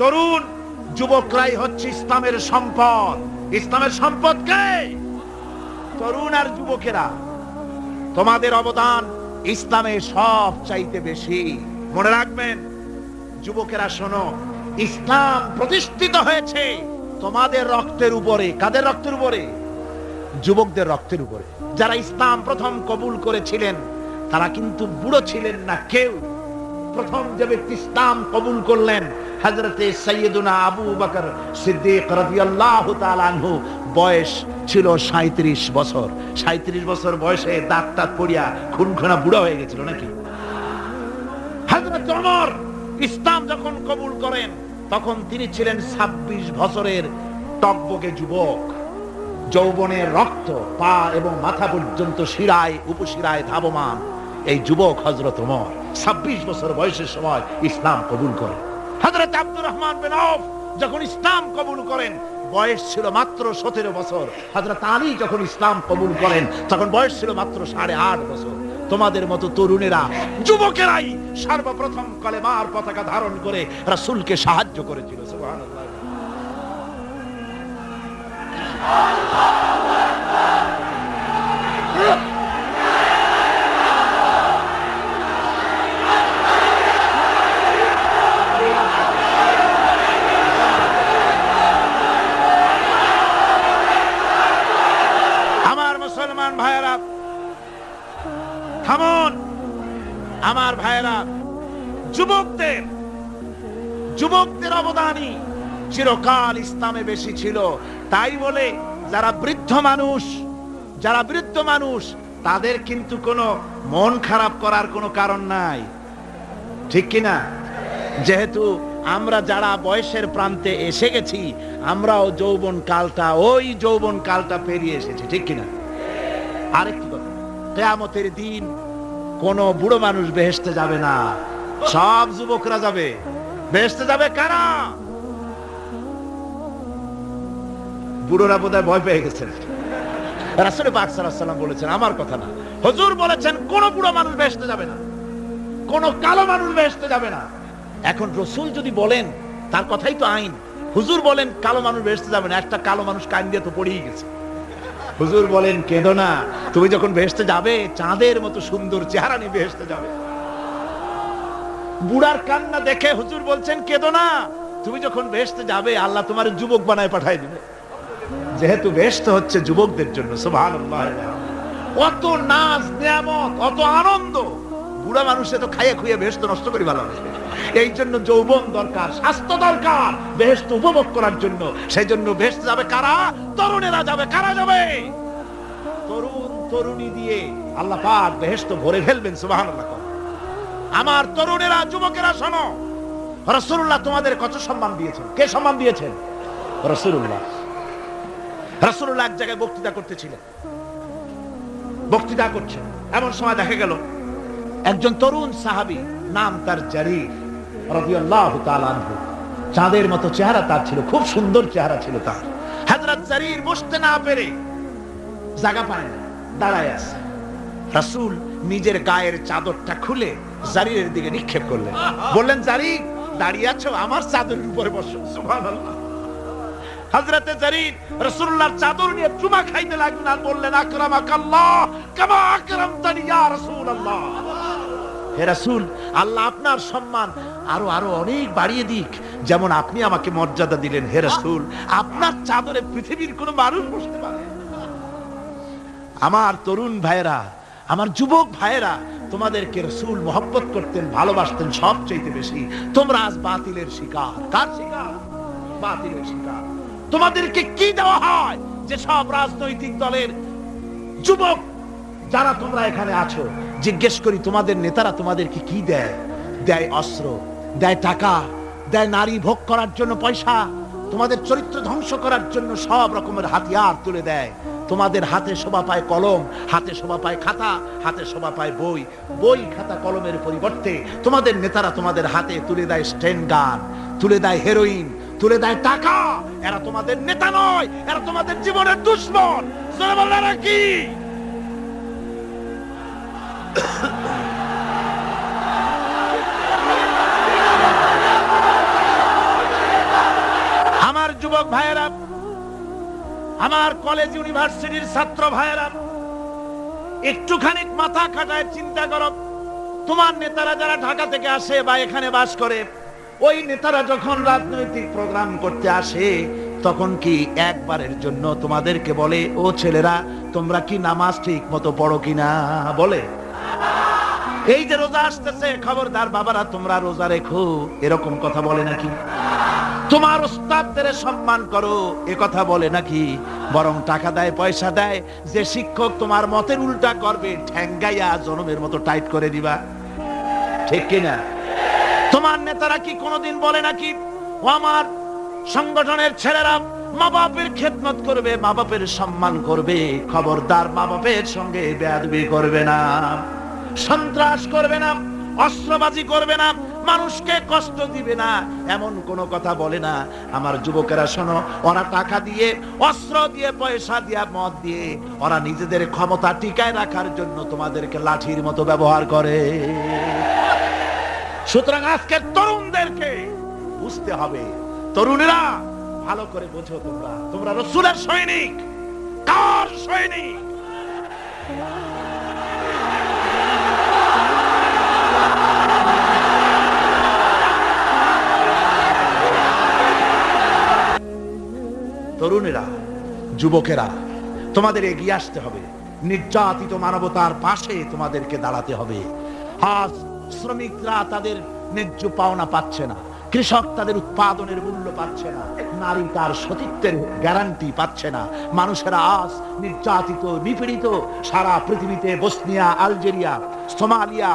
তরুণ যুবকরাই হচ্ছে ইসলামের সম্পদ। ইসলামের সম্পদ কে? তরুণ আর যুবকেরা। তোমাদের অবদান ইসলামে সব চাইতে বেশি। মনে রাখবেন যুবকেরা, শোনো, ইসলাম প্রতিষ্ঠিত হয়েছে তোমাদের রক্তের উপরে। কাদের রক্তের উপরে? যুবকদের রক্তের উপরে। যারা ইসলাম প্রথম কবুল করেছিলেন তারা কিন্তু বুড়ো ছিলেন না কেউ। প্রথম যে ব্যক্তি ইসলাম কবুল করলেন হযরতে সাইয়্যিদুনা আবু বকর সিদ্দিক রাদিয়াল্লাহু তাআলা আনহু, বয়স ছিল ৩৭ বছর। ৩৭ বছর বয়সে দাঁত টাত পড়িয়া খুনখুনা বুড়া হয়ে গেছিল নাকি? হযরত ওমর ইসলাম যখন কবুল করেন তখন তিনি ছিলেন ২৬ বছরের টকবকে যুবক। যৌবনের রক্ত পা এবং মাথা পর্যন্ত শিরায় উপশিরায় ধাবমান এই যুবক হযরত ওমর ২৬ বছর বয়সের সময় ইসলাম কবুল করেন। হযরত আব্দুর রহমান বিন আউফ যখন ইসলাম কবুল করেন বয়স ছিল মাত্র ১৭ বছর। হযরত আলী যখন ইসলাম কবুল করেন তখন বয়স ছিল মাত্র ৮.৫ বছর। তোমাদের মতো তরুণেরা, যুবকেরাই সর্বপ্রথম কালেমার পতাকা ধারণ করে রাসূলকে সাহায্য করেছিল। সুবহানাল্লাহ। আমার মুসলমান ভাইয়েরা থামুন। আমার ভাইয়েরা, যুবকদের অবদানই চিরকাল ইসলামে বেশি ছিল। তাই বলে যারা বৃদ্ধ মানুষ তাদের কিন্তু কোনো মন খারাপ করার কোনো কারণ নাই, ঠিক কিনা? যেহেতু আমরা যারা বয়সের প্রান্তে এসে গেছি আমরাও ওই যৌবন কালটা পেরিয়ে এসেছি, ঠিক কিনা? আরেকটি কথা, কিয়ামতের দিন কোন বুড়ো মানুষ বেহেশতে যাবে না, সব যুবকরা যাবে। বেহেশতে যাবে কারা? বুড়োরা বোধহয় ভয় পেয়ে গেছেন। রাসূল পাক সাল্লাল্লাহু আলাইহি ওয়াসাল্লাম বলেছেন, আমার কথা না, হুজুর বলেছেন কোন বুড়ো মানুষ বেহেশতে যাবে না, কোন কালো মানুষ বেহেশতে যাবে না। এখন রাসূল যদি বলেন তার কথাই তো আইন। হুজুর বলেন কালো মানুষ বেহেশতে যাবে না, একটা কালো মানুষ কান দিয়ে তো পড়েই গেছে। হুজুর বলেন কেঁদো না, তুমি যখন বেহেশতে যাবে চাঁদের মতো সুন্দর চেহারা নিয়ে বেহেশতে যাবে। বুড়ার কান্না দেখে হুজুর বলছেন কেঁদো না, তুমি যখন বেহেশতে যাবে আল্লাহ তোমার যুবক বানায় পাঠায় দিবে। যেহেতু বেহেশত হচ্ছে যুবকদের জন্য। সুবহানাল্লাহ। কত নাজ নিয়ামত, কত আনন্দ। বুড়া মানুষে তো খাইয়ে খুইয়ে বেহেশত নষ্ট করি ভালো। এই জন্য যৌবন দরকার, স্বাস্থ্য দরকার বেহেশত উপভোগ করার জন্য। সেই জন্য বেহেশতে যাবে কারা? তরুণেরা যাবে। কারা যাবে? তরুণ তরুণী দিয়ে আল্লাহ পাক বেহেশত ভরে ফেলবেন। সুবহানাল্লাহ। আমার তরুণেরা, যুবকেরা শোনো, রাসূলুল্লাহ তোমাদের কত সম্মান দিয়েছেন। কে সম্মান দিয়েছেন? রাসূলুল্লাহ। রাসূলুল্লাহ এক জায়গায় বক্তৃতা করছেন। এমন সময় দেখা গেল একজন তরুণ সাহাবী, নাম তার জারীর রাদিয়াল্লাহু তাআলা আনহু। চাঁদের মতো চেহারা তার ছিল, খুব সুন্দর চেহারা ছিল তার। হযরত জারীর বসতে না পেরে জায়গা পায় না, দাঁড়ায় আছে। রাসূল নিজের গায়ের চাদরটা খুলে জারীরের দিকে নিক্ষেপ করলেন। বললেন, জারীর দাঁড়িয়ে আছো, আমার চাদরের উপরে বসো। সুবহানাল্লাহ। হযরতে জারীর রাসূলুল্লাহর চাদর নিয়ে চুমা খাইতে লাগলেন আর বললেন, আকরামাকাল্লাহ কামা আকরামতানি ইয়া রাসূলুল্লাহ। হে রাসূল, আল্লাহ আপনার সম্মান আরো অনেক বাড়িয়ে দিক, যেমন আপনি আমাকে মর্যাদা দিলেন। হে রাসূল, আপনার চাদরে পৃথিবীর কোনো মানুষ বসতে পারে না। আমার তরুণ ভাইয়েরা, আমার যুবক ভাইয়েরা, তোমাদেরকে রাসূল মহব্বত করতেন, ভালোবাসতেন সবচেয়ে বেশি। তোমরা আজ বাতিলের শিকার। কার শিকার? বাতিলের শিকার। তোমাদেরকে কি দেওয়া হয় যে সব রাজনৈতিক দলের যুবক যারা তোমরা এখানে আছো, জিজ্ঞেস করি তোমাদের নেতারা তোমাদেরকে কি দেয়? দেয় অস্ত্র, দেয় টাকা, দেয় নারী ভোগ করার জন্য পয়সা, তোমাদের চরিত্র ধ্বংস করার জন্য সব রকমের হাতিয়ার তুলে দেয়। তোমাদের হাতে শোভা পায় কলম, হাতে শোভা পায় খাতা, হাতে শোভা পায় বই। বই খাতা কলমের পরিবর্তে তোমাদের নেতারা তোমাদের হাতে তুলে দেয় স্টেন গান, তুলে দেয় হেরোইন, তুলে দেয় টাকা। এরা তোমাদের নেতা নয়, এরা তোমাদের জীবনের দুশমন। জোরে বললেন নাকি? যুবক ভাইয়েরা, আমার কলেজ ইউনিভার্সিটির ছাত্র ভাইয়েরা, একটুখানি মাথা খাটায় চিন্তা করো, তোমার নেতারা যারা ঢাকা থেকে আসে বা এখানে বাস করে, ওই নেতারা যখন রাজনৈতিক প্রোগ্রাম করতে আসে তখন কি একবারের জন্য তোমাদেরকে বলে, ও ছেলেরা তোমরা কি নামাজ ঠিক মতো পড়ো কিনা? বলে? এই যে রোজা আসতেছে, খবরদার বাবারা তোমরা রোজা রেখো, এরকম কথা বলে নাকি? তোমার ওস্তাদদের সম্মান করো, এ কথা বলে নাকি? বরং টাকা দেয়, পয়সা দেয়, যে শিক্ষক তোমার মতের উল্টা করবে ঠ্যাঙ্গাইয়া জনমের মতো টাইট করে দিবা, ঠিক কিনা? তোমার নেতারা কি কোনোদিন বলে নাকি, ও আমার সংগঠনের ছেলেরা মা বাপের খেদমত করবে, মা বাপের সম্মান করবে, খবরদার মা বাপের সঙ্গে বেয়াদবি করবে না, সন্ত্রাস করবে না, অস্ত্রবাজি করবে না, মানুষকে কষ্ট দিবে না, এমন কোন কথা বলে না? আমার যুবকেরা শোনো, ওরা টাকা দিয়ে, অস্ত্র দিয়ে, পয়সা দিয়ে, মদ দিয়ে ওরা নিজেদের ক্ষমতা টিকায় রাখার জন্য তোমাদেরকে লাঠির মতো ব্যবহার করে। সুতরাং আজকের তরুণদেরকে বুঝতে হবে, তরুণেরা ভালো করে বোঝো, তোমরা রাসূলের সৈনিক। কার সৈনিক? তরুণেরা, যুবকেরা, তোমাদের এগিয়ে আসতে হবে, নির্যাতিত মানবতার পাশে তোমাদেরকে দাঁড়াতে হবে। আজ শ্রমিকরা তাদের ন্যায্য পাওনা পাচ্ছে না, কৃষক তাদের উৎপাদনের মূল্য পাচ্ছে না, নারী তার সতীত্বের গ্যারান্টি পাচ্ছে না, মানুষেরা আজ নির্যাতিত, নিপীড়িত। সারা পৃথিবীতে Bosnia, Algeria, Somalia,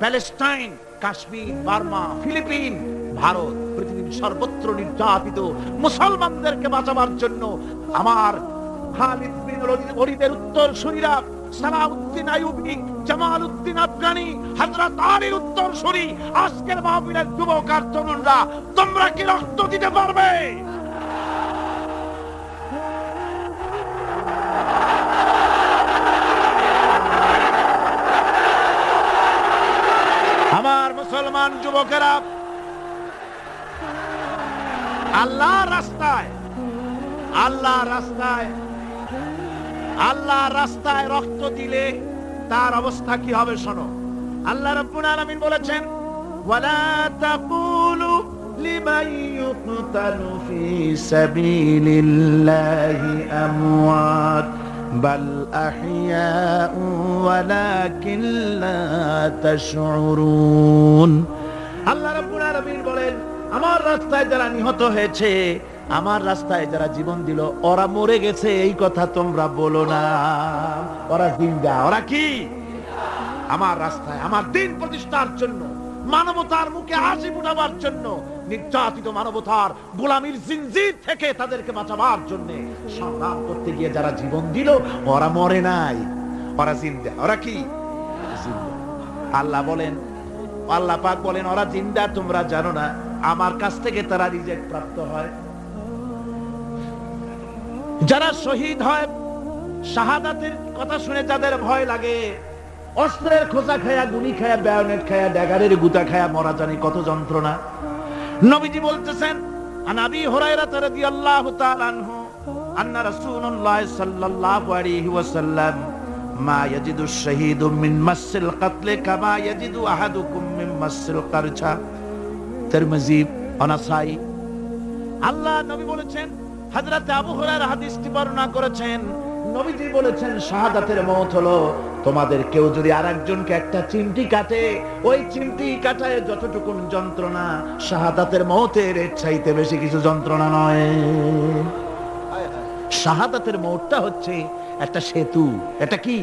Palestine, Kashmir, Burma, Philippines, Bharat, পৃথিবীর সর্বত্র নির্যাতিত মুসলমানদেরকে বাঁচাবার জন্য আমার খালিদ বিন ওলীদের উত্তরসূরিরা, সালাউদ্দিন আইয়ুবী, জামালউদ্দিন আফগানি, হযরত আলীর উত্তরসূরি, আজকের মাহফিলের যুবক আর তরুণরা, তোমরা কি রক্ত দিতে পারবে? আমার মুসলমান যুবকেরা, আল্লাহর রাস্তায়, আল্লাহর রাস্তায়, আল্লাহর রাস্তায় রক্ত দিলে তার অবস্থা কি হবে শোনো। আল্লাহ রাব্বুল আলামিন বলেছেন, ওয়ালা তাকুলু লিমান ইউকতালু ফি সাবিলিল্লাহি আমওয়াত বাল আহইয়াউ ওয়ালাকিন লা তাশউরুন। আল্লাহ রাব্বুল আলামিন বলেন, আমার রাস্তায় যারা নিহত হয়েছে, আমার রাস্তায় যারা জীবন দিল, ওরা মরে গেছে এই কথা তোমরা বলো না, ওরা জিন্দা। ওরা কি? আমার রাস্তায়, আমার দিন প্রতিষ্ঠার জন্য, মানবতার মুখে হাসি ফুটাবার জন্য, নির্যাতিত মানবতার গোলামীর জিনজির থেকে তাদেরকে বাঁচাবার জন্য সংগ্রাম করতে গিয়ে যারা জীবন দিল, ওরা মরে নাই, ওরা জিন্দা। ওরা কি? জিন্দা। আল্লাহ বলেন, আল্লাহ পাক বলেন, ওরা জিন্দা, তোমরা জানো না? আমার কাছ থেকে তারা রিজেক্ট প্রাপ্ত হয়। যারা শহীদ হয়, শাহাদাতের কথা শুনে যাদের ভয় লাগে, অস্ত্রের খোঁচা খায়া, গুলি খায়া, বায়োনেট খায়া, ড্যাগারের গুতা খায়া মরা, জানি কত যন্ত্রণা। নবীজি বলতেছেন, আন আবি হুরায়রা রাদিয়াল্লাহু তাআলা আনহু আন্না রাসূলুল্লাহ সাল্লাল্লাহু আলাইহি ওয়াসাল্লাম মা ইয়াজিদু শাহীদু মিন মাসিল কাতল কামা ইয়াজিদু আহাদুকুম মিন মাসিল কারছা। তিরমিজি, নাসাই। আল্লাহ নবী বলেছেন, হযরত আবু হুরায়রা হাদিসটি বর্ণনা করেছেন, নবীজি বলেছেন, শাহাদাতের মওত হলো তোমাদের কেউ যদি আরেকজনকে একটা চিমটি কাটে, ওই চিমটি কাটায় যতটুকু যন্ত্রণা, শাহাদাতের মওতের এর চাইতে বেশি কিছু যন্ত্রণা নয়। শাহাদাতের মওতটা হচ্ছে একটা সেতু। এটা কি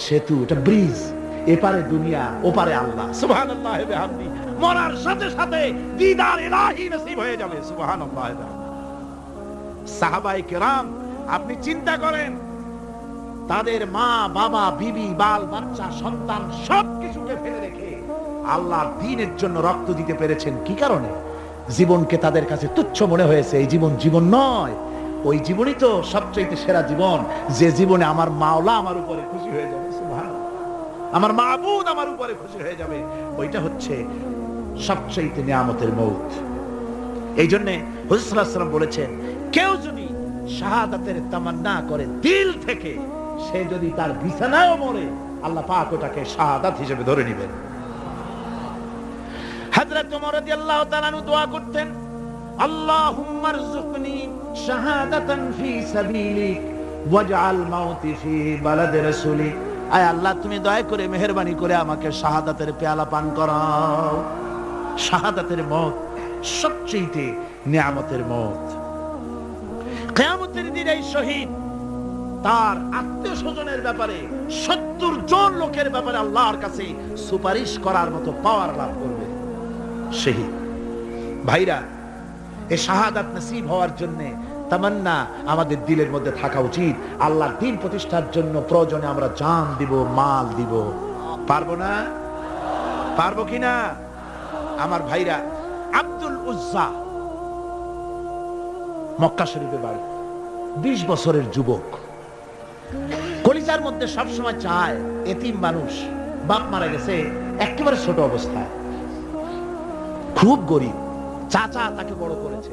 সেতু? এটা ব্রিজ। এপারে দুনিয়া, ওপারে আল্লাহ। সুবহানাল্লাহ ওয়া বিহামদি। মরার সাথে সাথে দিদার ইলাহি নসিব হয়ে যাবে। সুবহানাল্লাহ। সাহাবায়ে কেরাম, আপনি চিন্তা করেন, তাদের মা, বাবা, বিবি, বাল বাচ্চা, সন্তান সবকিছুকে ফেলে রেখে আল্লাহর দ্বীনের জন্য রক্ত দিতে পেরেছেন। কি কারণে? জীবনকে তাদের কাছে তুচ্ছ মনে হয়েছে। এই জীবন জীবন নয়, ওই জীবনই তো সবচেয়ে সেরা জীবন, যে জীবনে আমার মাওলা আমার উপরে খুশি হয়ে যাবে। সুবহানাল্লাহ। আমার মাবুদ আমার উপরে খুশি হয়ে যাবে। ওইটা হচ্ছে সবচেয়ে নিয়ামতের মওত। এই জন্য হুজুর সাল্লাল্লাহু আলাইহি ওয়াসাল্লাম বলেছেন, কেউ যদি শাহাদাতের তামান্না করে দিল থেকে, সে যদি তার বিছানায়ও মরে, আল্লাহ পাক ওটাকে শাহাদাত হিসেবে ধরে নেবেন। হযরত ওমর রাদিয়াল্লাহু তাআলা আনহু দোয়া করতেন, আল্লাহুম্মা রযুকনি শাহাদাতান ফি সাবিলিক ওয়াজআল মাউতি ফি বালাদি রাসূলিক। আয় আল্লাহ, তুমি দয়া করে মেহেরবানি করে আমাকে শাহাদাতের পেয়ালা পান করাও। শাহাদাতের মত সবচেয়ে নিয়ামতের মত। কিয়ামতের দিন এই শহীদ তার আত্মীয় স্বজনের ব্যাপারে 70 জন লোকের ব্যাপারে আল্লাহর কাছে সুপারিশ করার মতো পাওয়ার লাভ করবে। শহীদ ভাইরা, এই শাহাদাত নসিব হওয়ার জন্য তামান্না আমাদের দিলের মধ্যে থাকা উচিত। আল্লাহর দ্বীন প্রতিষ্ঠার জন্য প্রয়োজনে আমরা জান দিব, মাল দিব। পারবো না? পারবো কিনা? আমার ভাইরা, আব্দুল উজ্জা মক্কা শরীফে বাড়ি, 20 বছরের যুবক, কলিজার মধ্যে সবসময় চায় এতিম মানুষ, বাপ মারা গেছে একেবারে ছোট অবস্থায়, খুব গরিব। চাচা তাকে বড় করেছে,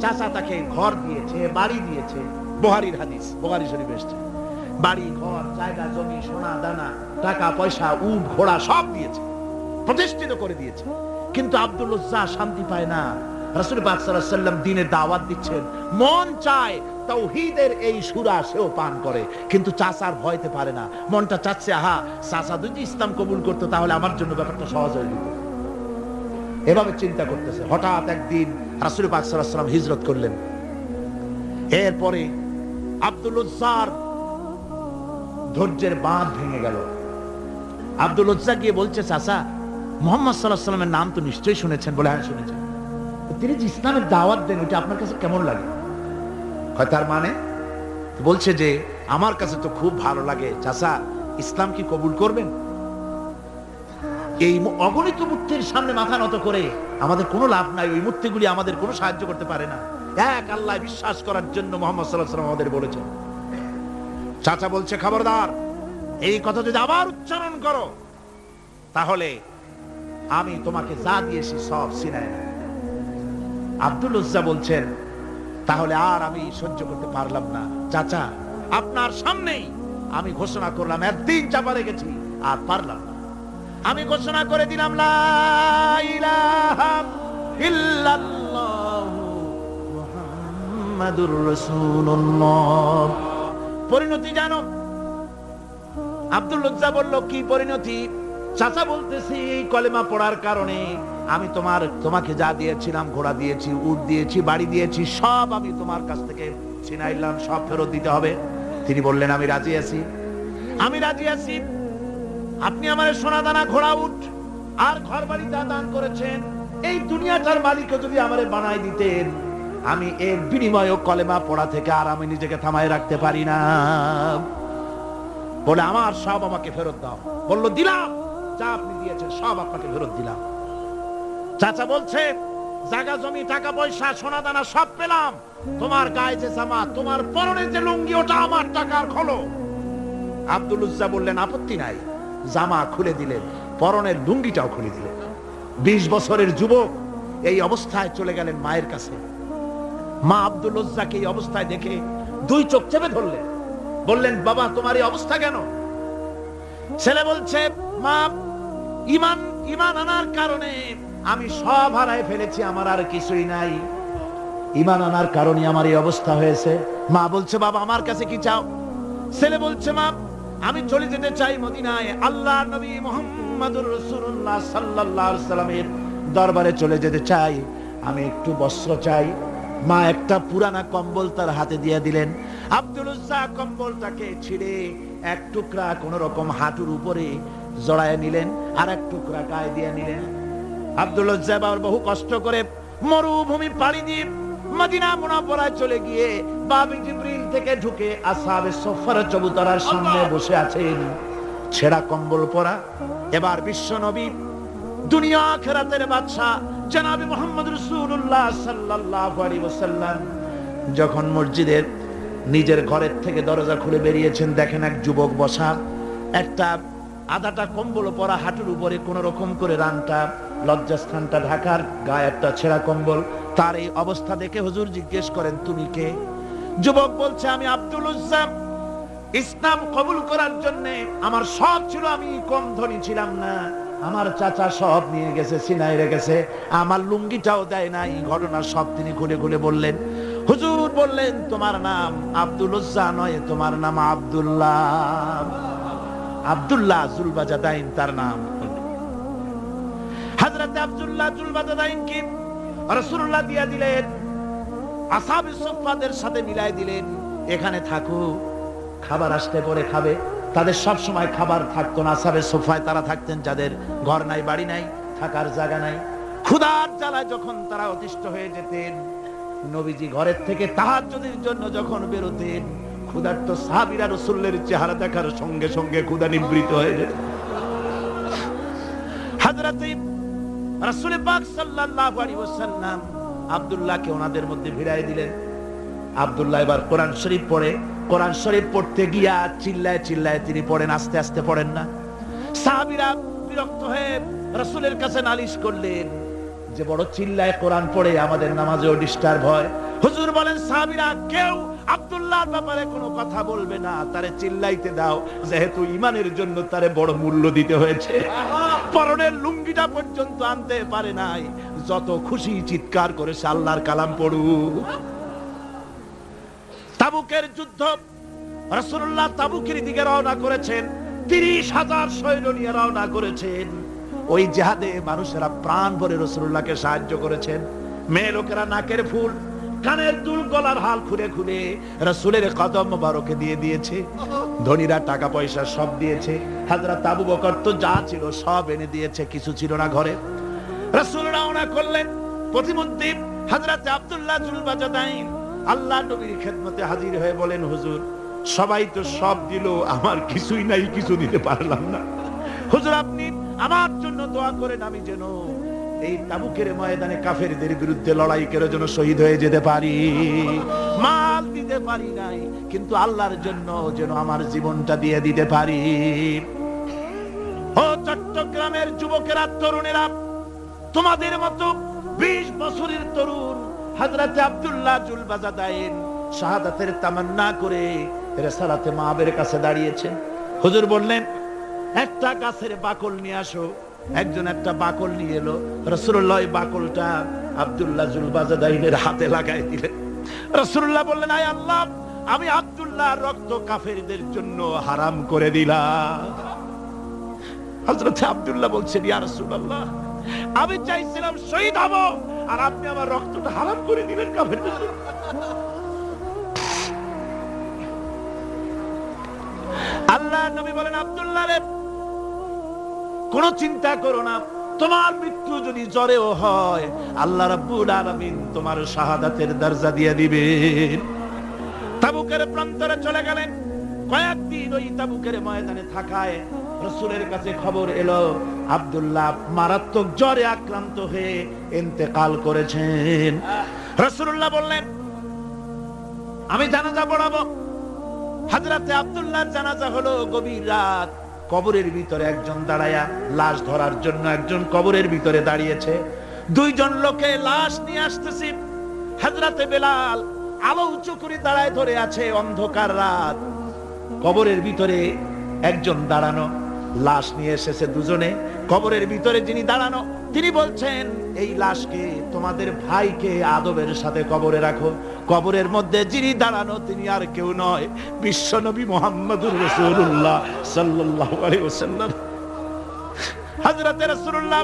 চাচা তাকে ঘর দিয়েছে, বাড়ি দিয়েছে। বুখারীর হাদিস, বুখারী শরীফে এসেছে। বাড়ি, ঘর, জায়গা, জমি, সোনা দানা, টাকা পয়সা, উট ঘোড়া সব দিয়েছে, প্রতিষ্ঠিত করে দিয়েছে। কিন্তু আব্দুল উজ্জা শান্তি পায় না। রাসূল পাক সাল্লাল্লাহু আলাইহি ওয়াসাল্লাম দ্বীনের দাওয়াত দিচ্ছেন, মন চায় তাওহীদের এই সূরা সেও পান করে, কিন্তু চাচার ভয়তে পারে না। মনটা চাচ্ছে, আহা, চাচা যদি ইসলাম কবুল করতো তাহলে আমার জন্য ব্যাপারটা সহজ হয়ে যেত। এভাবে চিন্তা করতেছে। হঠাৎ একদিন রাসূল পাক সাল্লাল্লাহু আলাইহি ওয়াসাল্লাম হিজরত করলেন। এরপরে আব্দুল উজ্জার ধৈর্যের বাঁধ ভেঙে গেল। আব্দুল উজ্জা গিয়ে বলছে, চাচা, মুহাম্মদ সাল্লাল্লাহু আলাইহি ওয়াসাল্লামের নাম তো নিশ্চয়ই শুনেছেন। বলে, হ্যাঁ শুনেছেন। তিনি যে ইসলামের দাওয়াত দেন, ওটা আপনার কাছে কেমন লাগে? তার মানে বলছে যে আমার কাছে তো খুব ভালো লাগে। চাচা, ইসলাম কি কবুল করবেন? এই অগণিত মূর্তির সামনে মাথা নত করে আমাদের কোনো লাভ নাই। ওই মূর্তিগুলি আমাদের কোনো সাহায্য করতে পারে না। এক আল্লাহ বিশ্বাস করার জন্য মুহাম্মদ সাল্লাল্লাহু আলাইহি ওয়াসাল্লাম আমাদের বলেছেন। চাচা বলছে, খবরদার, এই কথা যদি আবার উচ্চারণ করো তাহলে আমি তোমাকে যা দিয়েছি সব ছিনায় নেব। আব্দুল উজ্জা বলছেন, তাহলে আর আমি সহ্য করতে পারলাম না। চাচা, আপনার সামনেই আমি ঘোষণা করলাম, একদিন চাপা রেখেছি, আর পারলাম না। আমি ঘোষণা করে দিলাম, লা ইলাহা ইল্লাল্লাহ মুহাম্মাদুর রাসূলুল্লাহ। পরিণতি জানো? আব্দুল উজ্জা বলল, কি পরিণতি? চাচা বলতেছি, এই কলেমা পড়ার কারণে আমি তোমাকে যা দিয়েছিলাম, ঘোড়া দিয়েছি, উট দিয়েছি, বাড়ি দিয়েছি, সব আমি তোমার কাছ থেকে ছিনাইলাম, সব ফেরত দিতে হবে। তিনি বললেন, আমি রাজি আছি, আমি রাজি আছি। আপনি আমার সোনা দানা, ঘোড়া, উট আর ঘর বাড়ি যা দান করেছেন, এই দুনিয়াটার মালিকও যদি আমারে বানাই দিতেন, আমি এর বিনিময়ে কলেমা পড়া থেকে আর আমি নিজেকে থামায় রাখতে পারি না। বলে, আমার সব আমাকে ফেরত দাও। বলল, দিলাম, যা আপনি দিয়েছেন সব আপনাকে ফেরত দিলাম। চাচা বলছে, জায়গা জমি, টাকা পয়সা, সোনা দানা সব পেলাম, তোমার গায়ে যে জামা, তোমার পরনে যে লুঙ্গি, ওটা আমার টাকার খোলো। আব্দুল উজ্জা বললেন, আপত্তি নাই। জামা খুলে দিলেন, পরনের লুঙ্গিটাও খুলে দিলেন। 20 বছরের যুবক এই অবস্থায় চলে গেলেন মায়ের কাছে। মা আব্দুল উজ্জাকে এই অবস্থায় দেখে 2 চোখ চেপে ধরলেন, বললেন, বাবা, তোমার এই অবস্থা কেন? ছেলে বলছে, মা, ঈমান আনার কারণে আমি সব হারায় ফেলেছি, আমার আর কিছুই নাই। ঈমান আনার কারণে আমার এই অবস্থা হয়েছে। মা বলছে, বাবা, আমার কাছে কি চাও? ছেলে বলছে, মা, আমি চলে যেতে চাই মদিনায়, আল্লাহর নবী মুহাম্মদুর রাসূলুল্লাহ সাল্লাল্লাহু আলাইহি ওয়াসাল্লামের দরবারে চলে যেতে চাই। আমি একটু বস্ত্র চাই। মা একটা পুরানা কম্বল তার হাতে দিয়ে দিলেন। আব্দুল উজ্জা কম্বলটাকে ছিঁড়ে এক টুকরা কোন রকম হাঁটুর উপরে জড়ায় নিলেন, আর এক টুকরা গায়ে দিয়ে নিলেন। আব্দুল উজ্জা বহু কষ্ট করে মরুভূমি পাড়ি দিয়ে মদিনা মুনাওয়ারায় চলে গিয়ে বাবি জিবরিল থেকে ঢুকে আসহাবে সুফফার চবুতরার সামনে বসে আছেন, ছেঁড়া কম্বল পরা। এবার বিশ্ব নবী, দুনিয়া আখিরাতের বাদশা জনাবে মুহাম্মদ রাসূলুল্লাহ সাল্লাল্লাহু আলাইহি ওয়াসাল্লাম যখন মসজিদের নিজের ঘরের থেকে দরজা খুলে বেরিয়েছেন, দেখেন এক যুবক বসা, একটা আধাটা কম্বল পরা, হাঁটুর উপরে কোন রকম করে রানটা, লজ্জাস্থানটা ঢাকার, গায়ে একটা ছেঁড়া কম্বল, তার এই অবস্থা দেখে হুজুর জিজ্ঞেস করেন, তুমি কে? যুবক বলছে, আমি আব্দুল উজ্জা। ইসলাম কবুল করার জন্য আমার সব ছিল, আমি কম ধনী ছিলাম না। আমার চাচা সব নিয়ে গেছে, সিনাই রেখেছে, আমার লুঙ্গিটাও দেয় নাই। ঘটনা সব তিনি খুলে খুলে বললেন। হুজুর বললেন, তোমার নাম আব্দুল উজ্জা নয়, তোমার নাম আব্দুল্লাহ। আব্দুল্লাহ জুলবাজাদাইন তার নাম। হযরত আব্দুল্লাহ জুলবাজাদাইন কি রাসূলুল্লাহ দিয়া দিলেন, আসহাবে সুফফাদের সাথে মিলাই দিলেন, এখানে থাকো, খাবার আসতে পরে খাবে। তাদের সব সময় খাবার থাকতো না। আসহাবে সুফফায় তারা থাকতেন যাদের ঘর নাই, বাড়ি নাই, থাকার জায়গা নাই। ক্ষুধার জ্বালায় যখন তারা অতিষ্ঠ হয়ে যেতেন, নবীজি ঘরের থেকে তাহাজ্জুদের জন্য যখন বেরোতেন, ক্ষুধার্ত সাহাবীরা রাসূলের চেহারা দেখার সঙ্গে সঙ্গে ক্ষুধা নিবৃত হয়ে যেত। হযরত রাসূল পাক সাল্লাল্লাহু আলাইহি ওয়াসাল্লাম আব্দুল্লাহকে ওনাদের মধ্যে ভিড়ায় দিলেন। আব্দুল্লাহ এবার কোরআন শরীফ পড়ে। কোরআন শরীফ পড়তে গিয়া চিল্লায় চিল্লায় তিনি পড়েন, আস্তে আস্তে পড়েন না। সাহাবীরা বিরক্ত হয়ে রাসূলের কাছে নালিশ করলেন যে বড় চিল্লায় কোরআন পড়ে, আমাদের নামাজেও ডিস্টার্ব হয়। হুজুর বলেন, সাহাবীরা কেউ আব্দুল্লাহর ব্যাপারে কোনো কথা বলবে না, তারে চিল্লাইতে দাও, যেহেতু ঈমানের জন্য তারে বড় মূল্য দিতে হয়েছে। পরনের লুঙ্গিটা পর্যন্ত আনতে পারে নাই, যত খুশি চিৎকার করেছে আল্লাহর কালাম পড়ুক। তাবুকের যুদ্ধ, রাসূলুল্লাহ তাবুকের দিকে রওনা করেছেন। 30,000 সৈন্য নিয়ে রওনা করেছেন। ওই জিহাদে মানুষেরা প্রাণ ভরে রাসূলুল্লাহকে সাহায্য করেছেন। মেয়ে লোকেরা নাকের ফুল, কানের দুল, গলার হাল খুলে খুলে রাসূলের কদম মোবারকে দিয়ে দিয়েছে। ধনীরা টাকা পয়সা সব দিয়েছে। হযরত আবু বকর তো যা ছিল সব এনে দিয়েছে, কিছু ছিল না ঘরে। রাসূল রওনা করলেন। প্রতিমধ্যে হযরত আব্দুল্লাহ জুলবাজাদাইন আল্লাহ নবীর খেদমতে হাজির হয়ে বলেন, হুজুর সবাই তো সব দিল, আমার কিছুই নাই, কিছু দিতে পারলাম না। হুজুর আপনি আমার জন্য দোয়া করেন, আমি যেন এই তাবুকের ময়দানে কাফেরদের বিরুদ্ধে লড়াই করে যেন শহীদ হয়ে যেতে পারি। মাল দিতে পারি নাই, কিন্তু আল্লাহর জন্য যেন আমার জীবনটা দিয়ে দিতে পারি। ও চট্টগ্রামের যুবকেরা, তরুণেরা, তোমাদের মতো 20 বছরের তরুণ হযরত আব্দুল্লাহ জুলবাজাদাইন শাহাদাতের তামান্না করে রিসালাতে মাহবের কাছে দাঁড়িয়েছেন। হুজুর বললেন, একটা গাছের বাকল নিয়ে আসো। একজন একটা বাকল নিয়ে এলো। রাসূলুল্লাহ ওই বাকলটা আব্দুল্লাহ জুলবাজাদাইনের হাতে লাগাই দিলেন। রাসূলুল্লাহ বললেন, আয় আল্লাহ, আমি আব্দুল্লাহর রক্ত কাফেরদের জন্য হারাম করে দিলাম। হযরত আব্দুল্লাহ বলছেন, ইয়া রাসূলুল্লাহ, আমি চাইছিলাম শহীদ হব, আর আপনি আমার রক্তটা হারাম করে দিলেন কাফেরদের জন্য। আল্লাহ নবী বলেন, আব্দুল্লাহ রে, কোন চিন্তা করো না, তোমার মৃত্যু যদি জ্বরেও হয়, আল্লাহ রাব্বুল আলামিন তোমার শাহাদাতের দরজা দিয়ে দিবেন। তাবুকের প্রান্তরে চলে গেলেন। কয়েকদিন ওই তাবুকের ময়দানে থাকায় রাসূলের কাছে খবর এলো আব্দুল্লাহ মারাত্মক জ্বরে আক্রান্ত হয়ে ইন্তেকাল করেছেন। রাসূলুল্লাহ বললেন, আমি জানাজা পড়াবো। হযরতে আব্দুল্লাহর জানাজা হলো গভীর রাত। কবরের ভিতরে একজন দাঁড়ায়া লাশ ধরার জন্য একজন কবরের ভিতরে দাঁড়িয়েছে। 2 জন লোকে লাশ নিয়ে আসতেছে। হযরতে বেলাল আলো উঁচু করে দাঁড়ায় ধরে আছে। অন্ধকার রাত, কবরের ভিতরে একজন দাঁড়ানো, লাশ নিয়ে এসেছে 2 জনে। কবরের ভিতরে যিনি দাঁড়ানো তিনি বলছেন, এই লাশকে তোমাদের ভাইকে আদবের সাথে কবরে রাখো। কবরের মধ্যে যিনি দাঁড়ানো তিনি আর কেউ নয়, বিশ্বনবী মুহাম্মদুর রাসূলুল্লাহ সাল্লাল্লাহু আলাইহি ওয়াসাল্লাম। হযরত রাসূলুল্লাহ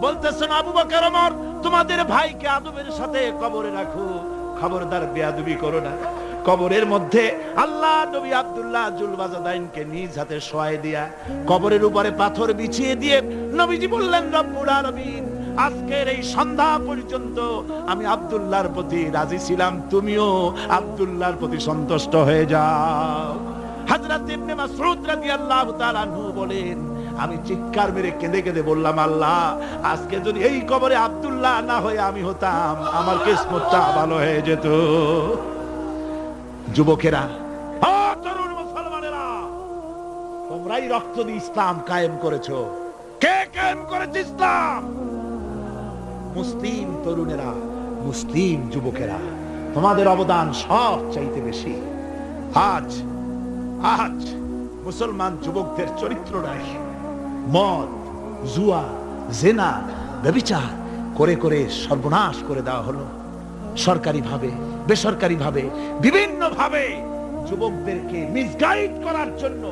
বলতেছেন, আবু বকর, ওমর, তোমাদের ভাইকে আদবের সাথে কবরে রাখো, খবরদার বেয়াদবি করো না। কবরের মধ্যে আল্লাহ নবী আব্দুল্লাহ জুলবাজাদাইনকে নিজ হাতে শোয়াই দিয়া কবরের উপরে পাথর বিছিয়ে দিয়ে নবীজি বললেন, রব্বুল আলামিন, আজকের এই সন্ধ্যা পর্যন্ত আমি আব্দুল্লাহর প্রতি রাজি ছিলাম, তুমিও আব্দুল্লাহর প্রতি সন্তুষ্ট হয়ে যাও। হযরত ইবনে মাসউদ রাদিয়াল্লাহু তাআলা আনহু বলেন, আমি চিৎকার মেরে কেঁদে কেঁদে বললাম, আল্লাহ, আজকে যদি এই কবরে আব্দুল্লাহ না হয়ে আমি হতাম, আমার কিসমতটা ভালো হয়ে যেত। যুবকেরা, তরুণ মুসলমানেরা, তোমরাই রক্ত দিয়ে ইসলাম কায়েম করেছো। কে কায়েম করেছে ইসলাম? মুসলিম তরুণেরা, মুসলিম যুবকেরা, তোমাদের অবদান সব চাইতে বেশি। আজ আজ মুসলমান যুবকদের চরিত্র নাই। মদ, জুয়া, জেনা, ব্যভিচার করে করে সর্বনাশ করে দেওয়া হলো। সরকারি ভাবে, বেসরকারি ভাবে, বিভিন্ন ভাবে যুবকদেরকে মিসগাইড করার জন্য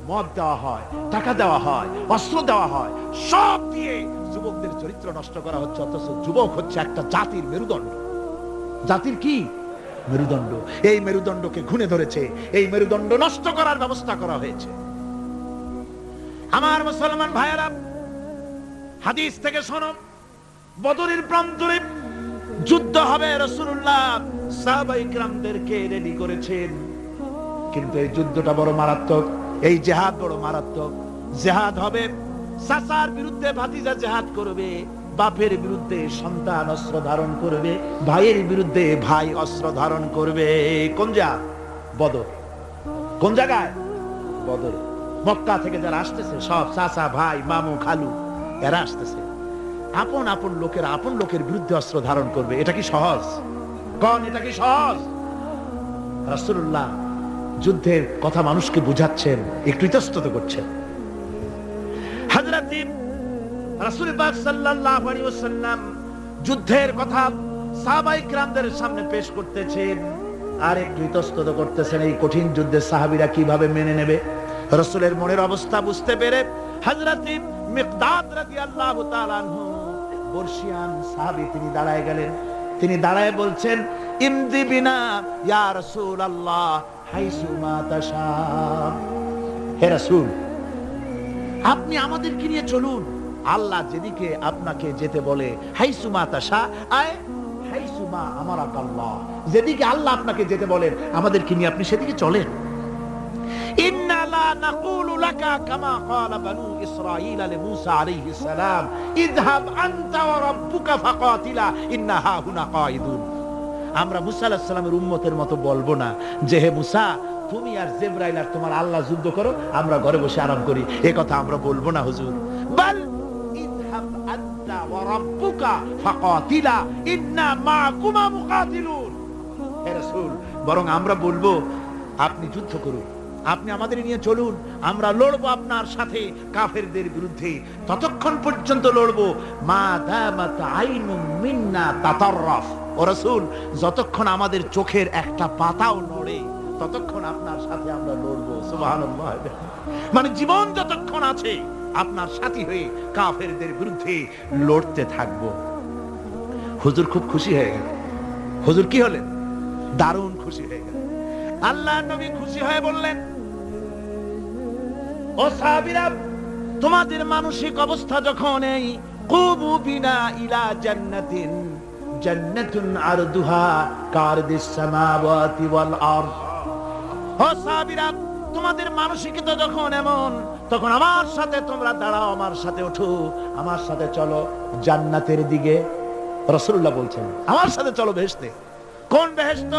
মদ দেওয়া হয়, টাকা দেওয়া হয়, অস্ত্র দেওয়া হয়, সব দিয়ে যুবকদের চরিত্র নষ্ট করা হচ্ছে। অথচ যুবক হচ্ছে একটা জাতির মেরুদণ্ড। জাতির কি মেরুদণ্ড? এই মেরুদণ্ডকে ঘুণে ধরেছে, এই মেরুদণ্ড নষ্ট করার ব্যবস্থা করা হয়েছে। আমার মুসলমান ভাইয়েরা, হাদিস থেকে শোনো, বদরের প্রান্তরে যুদ্ধ হবে। রাসূলুল্লাহ সাহাবায়ে কিরামদেরকে রেডি করেছেন, কিন্তু এই যুদ্ধটা বড় মারাত্মক, এই জিহাদ বড় মারাত্মক। জিহাদ হবে, চাচার বিরুদ্ধে ভাতিজা জিহাদ করবে, বাপের বিরুদ্ধে সন্তান অস্ত্র ধারণ করবে, ভাইয়ের বিরুদ্ধে ভাই অস্ত্র ধারণ করবে। কোন জিহাদ? বদর। কোন জায়গায়? বদর। মক্কা থেকে যারা আসতেছে সব চাচা, ভাই, মামু, খালু, এরা আসতেছে। আপন আপন লোকের আপন লোকের বিরুদ্ধে অস্ত্র ধারণ করবে। এটা কি সহজ? কোন এটা কি সহজ? রাসূলুল্লাহ যুদ্ধের কথা মানুষকে বুঝাচ্ছেন, একটু ইতস্তত করছেন। হযরত রাসূল পাক সাল্লাল্লাহু আলাইহি ওয়াসাল্লাম যুদ্ধের কথা সাহাবায়ে কিরামদের সামনে পেশ করতেছেন আর একটু ইতস্তত করতেছেন। এই কঠিন যুদ্ধে সাহাবীরা কিভাবে মেনে নেবে? রাসূলের মনের অবস্থা বুঝতে পেরে হযরত মিকদাদ রাদিয়াল্লাহু তাআলা আনহু, বর্ষিয়ান সাহাবী, তিনি দাঁড়ায় গেলেন। তিনি দাঁড়ায় বলছেন, ইমদি বিনা ইয়া রাসূলুল্লাহ হাইসু মা তাশা। হে রাসূল, আপনি আমাদেরকে নিয়ে চলুন, আল্লাহ যেদিকে আপনাকে যেতে বলে। হাইসু মা তাশা আয় হাইসু মা আমারাকাল্লাহ, যেদিকে আল্লাহ আপনাকে যেতে বলেন আমাদেরকে নিয়ে আপনি সেদিকে চলেন। ইন্না লা নাকুলু লাকা কামা ক্বালা বানু ইসরাঈল লিমূসা আলাইহিস সালাম, ইযহাব আনতা ওয়া রাব্বুকা ফাকাতিলা ইন্না হাহুনা কাঈদুন। আমরা মুসা আলাইহিস সালামের উম্মতের মতো বলবো না যে হে মুসা, তুমি আর জিবরাইল আর তোমার আল্লাহ যুদ্ধ করো, আমরা ঘরে বসে আরাম করি। এই কথা আমরা বলবো না হুজুর। বাল ইযহাব আনতা ওয়া রাব্বুকা ফাকাতিলা ইন্না মাআকুমা মুকাতিলুন। হে রাসূল, বরং আমরা বলবো আপনি যুদ্ধ করুন, আপনি আমাদের নিয়ে চলুন, আমরা লড়বো আপনার সাথে কাফেরদের বিরুদ্ধে। ততক্ষণ পর্যন্ত লড়বো মা দামাত আইনুম মিন্না তাতাররাফ। ও রাসূল, যতক্ষণ আমাদের চোখের একটা পাতাও নড়ে ততক্ষণ আপনার সাথে আমরা লড়বো। সুবহানাল্লাহ। মানে জীবন যতক্ষণ আছে আপনার সাথী হয়ে কাফেরদের বিরুদ্ধে লড়তে থাকবো। হুজুর খুব খুশি হয়ে গেল। হুজুর কি হলেন? দারুণ খুশি হয়ে গেল। আল্লাহর নবী খুশি হয়ে বললেন, ও সাহাবীরা, তোমাদের মানসিক অবস্থা যখন এই কুবু বিনা ইলা জান্নাতিন, জান্নাতুন আরদুহা কারদিস সামাওয়াতি ওয়াল আরদ। ও সাহাবীরা, তোমাদের মানসিকতা যখন এমন, তখন আমার সাথে তোমরা দাঁড়াও, আমার সাথে ওঠো, আমার সাথে চলো জান্নাতের দিকে। রাসূলুল্লাহ বলছেন, আমার সাথে চলো বেহেশতে। কোন বেহেশত?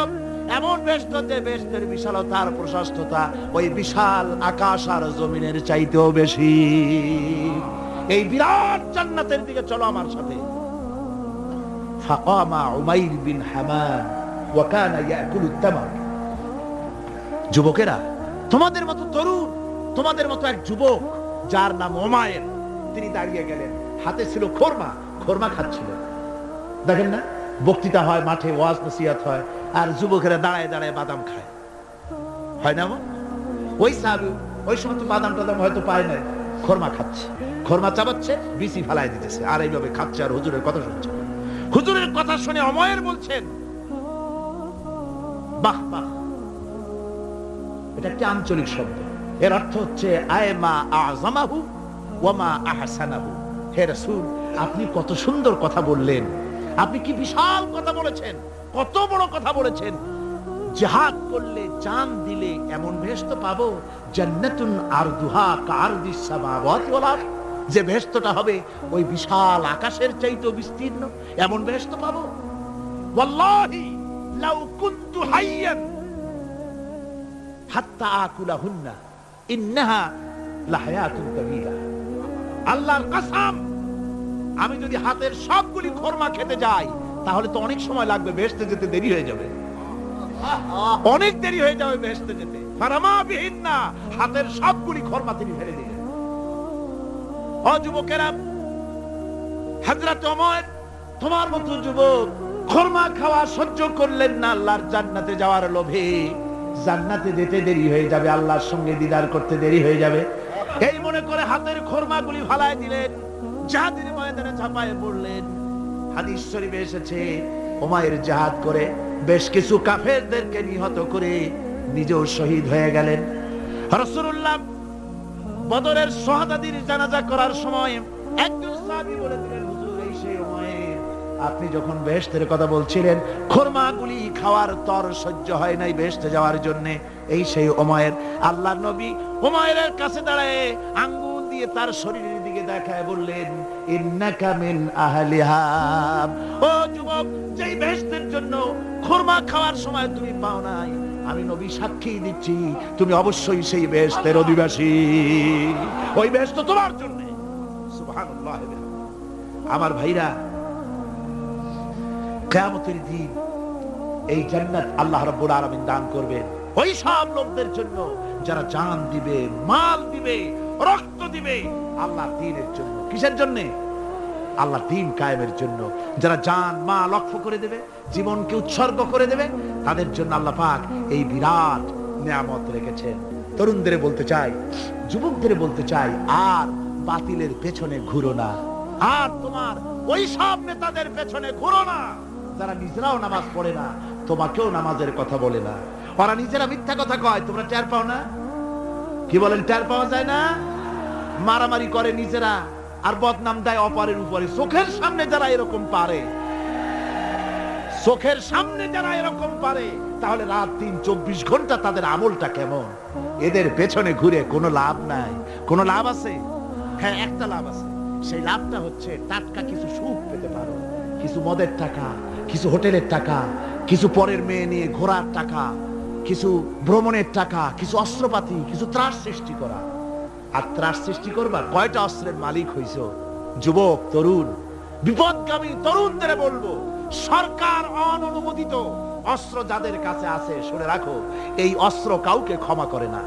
এমন বেহেশত যে বেহেশতের বিশালতা আর প্রশস্ততা ওই বিশাল আকাশ আর জমিনের চাইতেও বেশি। এই বিরাট জান্নাতের দিকে চলো আমার সাথে। ফাকামা উমাইর বিন হামান ওয়া কানা ইয়াকুলু তামার। যুবকেরা, তোমাদের মতো তরুণ, তোমাদের মতো এক যুবক যার নাম উমাইর, তিনি দাঁড়িয়ে গেলেন, হাতে ছিল খোরমা, খোরমা খাচ্ছিল। দেখেন না, বক্তৃতা হয় মাঠে, ওয়াজ নসিহত হয়, আর যুবকেরা দাঁড়ায় দাঁড়ায় বাদাম খায়, হয় না? ওই সাহাবী ওই সময় তো বাদাম টাদাম হয়তো পায় না, খোরমা খাচ্ছে, খোরমা চাবাচ্ছে, বিচি ফালাই দিতেছে, আর এইভাবে খাচ্ছে আর হুজুরের কথা শুনছে। হুজুরের কথা শুনে উমাইর বলছেন, বাহ বাহ। এটা একটি আঞ্চলিক শব্দ, এর অর্থ হচ্ছে আয় মা আযমাহু ওয়া মা আহসানাহু। হে রাসূল, আপনি কত সুন্দর কথা বললেন, আপনি কি বিশাল কথা বলেছেন, কত বড় কথা বলেছেন। জিহাদ করলে, জান দিলে এমন বেহেশত পাবো, জান্নাতুন আরদুহা কারদিস সামাওয়াতি ওয়াল আরদ, যে বেহেশতটা হবে ওই বিশাল আকাশের চাইতেও বিস্তীর্ণ, এমন বেহেশত পাবো। ওয়াল্লাহি লাউ কুনতু হাইয়ান হাত্তা আকুলাহুন্না ইন্নাহা লাহায়াতুন তাবিলা। আল্লাহর কসম, আমি যদি হাতের সবগুলি খোরমা খেতে যাই তাহলে তো অনেক সময় লাগবে, বেহেশতে যেতে দেরি হয়ে যাবে, অনেক দেরি হয়ে যাবে বেহেশতে যেতে। ফারামা বিহিন্না, হাতের সবগুলি খরমা তিনি ফেলে দিলেন। ও যুবকেরা, হযরত ওমর তোমার মতো যুবক খরমা খাওয়া সহ্য করলেন না আল্লাহর জান্নাতে যাওয়ার লোভে। জান্নাতে যেতে দেরি হয়ে যাবে, আল্লাহর সঙ্গে দিদার করতে দেরি হয়ে যাবে, এই মনে করে হাতের খরমাগুলি ফালায় দিলেন, জিহাদের ময়দানে ঝাঁপায়ে পড়লেন। হাদিস শরীফে এসেছে, উমাইর জিহাদ করে বেশ কিছু কাফেরদেরকে নিহত করে নিজেও শহীদ হয়ে গেলেন। রাসূলুল্লাহ বদরের শহাদাদের জানাজা করার সময় একজন সাহাবী বলে দিলেন, হুজুর এই সেই উমাইর, আপনি যখন বেহেশতের কথা বলছিলেন, খরমাগুলি খাওয়ার তর সহ্য হয় নাই বেহেশতে যাওয়ার জন্য, এই সেই উমাইর। আল্লাহর নবী উমাইরের কাছে দাঁড়ায় আঙ্গুল দিয়ে তার শরীরের দিকে দেখায় বললেন, ইন্নাকা মিন আহলিহা। ও যুবক, যেই বেহেশতের জন্য খরমা খাওয়ার সময় তুমি পাও নাই, আমি নবী সাক্ষী দিচ্ছি তুমি অবশ্যই সেই বেহেশতের অধিবাসী, ওই বেহেশত তোমার জন্য। সুবহানাল্লাহ। আমার ভাইরা, কিয়ামতের দিন এই জান্নাত আল্লাহ রাব্বুল আলামিন দান করবেন ওই সব লোকদের জন্য যারা জান দিবে, মাল দিবে, রক্ত দিবে আল্লাহর দ্বীনের জন্য। কিসের জন্য? আল্লাহর দ্বীন কায়েমের জন্য। যারা জান মাল ওয়াকফ করে দেবে, জীবনকে উৎসর্গ করে দেবে, তাদের জন্য আল্লাহ পাক এই বিরাট নিয়ামত রেখেছেন। তরুণদের বলতে চাই, যুবকদের বলতে চাই, আর বাতিলের পেছনে ঘুরো না, আর তোমার ওই সব নেতাদের পেছনে ঘুরো না যারা নিজেরাও নামাজ পড়ে না, তোমাকেও নামাজের কথা বলে না। ওরা নিজেরা মিথ্যা কথা কয়, তোমরা টের পাও না? কি বলেন, টের পাওয়া যায় না? মারামারি করে নিজেরা আর বদনাম দেয় অপরের উপরে। চোখের সামনে যারা এরকম পারে, চোখের সামনে যারা এরকম পারে, তাহলে রাত দিন 24 ঘন্টা তাদের আমলটা কেমন? এদের পেছনে ঘুরে কোনো লাভ নাই। কোনো লাভ আছে? হ্যাঁ, একটা লাভ আছে। সেই লাভটা হচ্ছে টাটকা কিছু সুখ পেতে পারো, কিছু মদের টাকা, কিছু হোটেলের টাকা, কিছু পরের মেয়ে নিয়ে ঘোরার টাকা, কিছু ভ্রমণের টাকা, কিছু অস্ত্রপাতি, কিছু ত্রাস সৃষ্টি করা। আর ত্রাস সৃষ্টি করবা, কয়টা অস্ত্রের মালিক হইছ? যুবক, তরুণ, বিপদগামী তরুণদের বলবো, সরকার অননুমোদিত অস্ত্র যাদের কাছে আছে, শুনে রাখো, এই অস্ত্র কাউকে ক্ষমা করে না।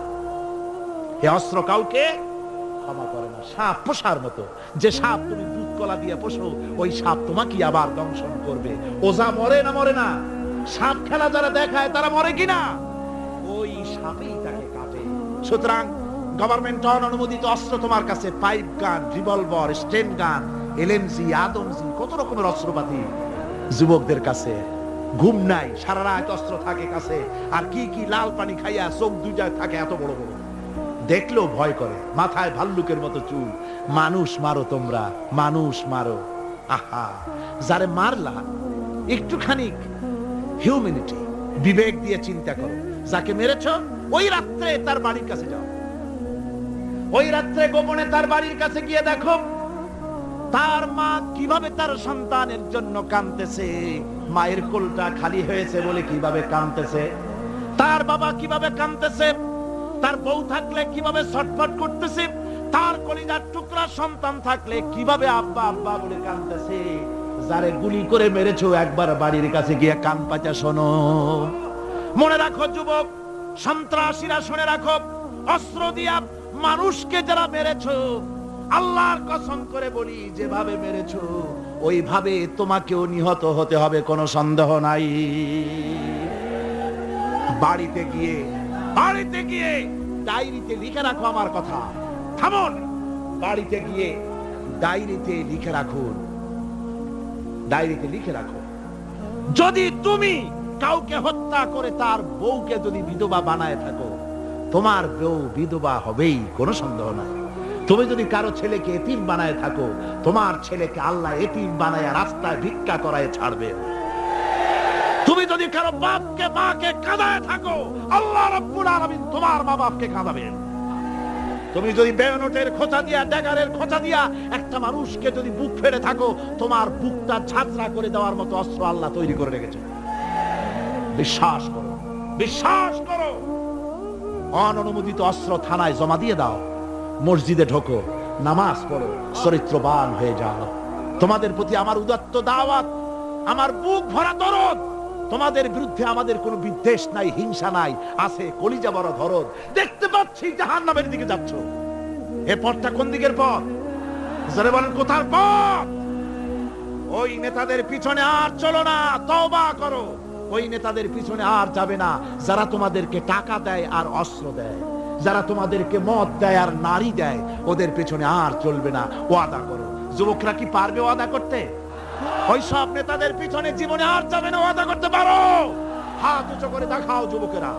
এই অস্ত্র কাউকে ক্ষমা করে না। সাপ পোষার মতো, যে সাপ তুমি দুধ কলা দিয়ে পোষো, ওই সাপ তোমাকে আবার দংশন করবে। ওজা মরে না? মরে না? সাপ খেলা যারা দেখায় তারা মরে কিনা? ওই সাপেই তাকে কাটে। সুতরাং গভর্নমেন্ট অনুমোদিত অস্ত্র তোমার কাছে, পাইপ গান, রিভলভার, স্টেন গান, এলএমজি, আদমজি, কত রকমের অস্ত্রপাতি যুবকদের কাছে। ঘুম নাই, সারা রাত অস্ত্র থাকে কাছে, আর কি কি লাল পানি খাইয়া চোখ দুইটা থাকে এত বড় বড়, দেখলেও ভয় করে, মাথায় ভাল্লুকের মতো চুল। মানুষ মারো তোমরা, মানুষ মারো। আহা, যারে মারলা একটুখানি হিউম্যানিটি, বিবেক দিয়ে চিন্তা করো। যাকে মেরেছ ওই রাত্রে তার বাড়ির কাছে যাও, ওই রাত্রে গোপনে তার বাড়ির কাছে গিয়ে দেখো তার মা কিভাবে তার সন্তানের জন্য কাঁদতেছে, মায়ের কোলটা খালি হয়েছে বলে কিভাবে কাঁদতেছে, তার বাবা কিভাবে কাঁদতেছে, তার বউ থাকলে কিভাবে ছটফট করতেছে, তার কলিজার টুকরা সন্তান থাকলে কিভাবে আব্বা আব্বা বলে কাঁদতেছে। যারে গুলি করে মেরেছো, একবার বাড়ির কাছে গিয়ে কান পাচা শোনো। মনে রাখো যুবক, সন্ত্রাসীরা, শুনে রাখো, অস্ত্র দিয়া মানুষকে যারা মেরেছো, আল্লাহর কসম করে বলি, যেভাবে মেরেছো ওইভাবে তোমাকেও নিহত হতে হবে, কোনো সন্দেহ নাই। বাড়িতে গিয়ে ডায়েরিতে লিখে রাখো আমার কথা। থামুন, বাড়িতে গিয়ে ডায়েরিতে লিখে রাখুন, ডায়েরিতে লিখে রাখো, যদি তুমি কাউকে হত্যা করে তার বউকে যদি বিধবা বানায় থাকো, তোমার বউ বিধবা হবেই, কোনো সন্দেহ নাই। তুমি যদি কারো ছেলেকে এতিম বানায় থাকো, তোমার ছেলেকে আল্লাহ এতিম বানায় রাস্তায় ভিক্ষা করায় ছাড়বে। তুমি যদি কারো বাপকে মাকে কাঁদায় থাকো, আল্লাহ রাব্বুল আলামিন তোমার মা বাপকে কাঁদাবেন। তুমি যদি বেয়নটের খোঁচা দিয়া, ড্যাগারের খোঁচা দিয়া একটা মানুষকে যদি বুক ফেড়ে থাকো, তোমার বুকটা ঝাঁঝরা করে দেওয়ার মতো অস্ত্র আল্লাহ তৈরি করে রেখেছে। বিশ্বাস করো, বিশ্বাস করো। অননুমোদিত অস্ত্র থানায় জমা দিয়ে দাও, মসজিদে ঢোকো, নামাজ পড়ো, চরিত্রবান হয়ে যাও। তোমাদের প্রতি আমার উদাত্ত দাওয়াত, আমার বুক ভরা দরদ। তোমাদের বিরুদ্ধে আমাদের কোনো বিদ্বেষ নাই, হিংসা নাই, আছে কলিজা বড় দরদ। দেখতে পাচ্ছি জাহান্নামের দিকে যাচ্ছ। এ পথটা কোন দিকের পথ? জোরে বলেন, কোথার পথ? ওই নেতাদের পিছনে আর চলো না, তওবা করো। ওই নেতাদের পিছনে আর যাবে না যারা তোমাদেরকে টাকা দেয় আর অস্ত্র দেয়, যারা তোমাদেরকে মদ দেয় আর নারী দেয়, ওদের পিছনে আর চলবে না। ওয়াদা করো। যুবকরা কি পারবে ওয়াদা করতে? ওই সব নেতাদের পিছনে জীবনে আর যাবে না। ওয়াদা করতে পারো? হাত উঁচু করে দেখাও যুবকেরা।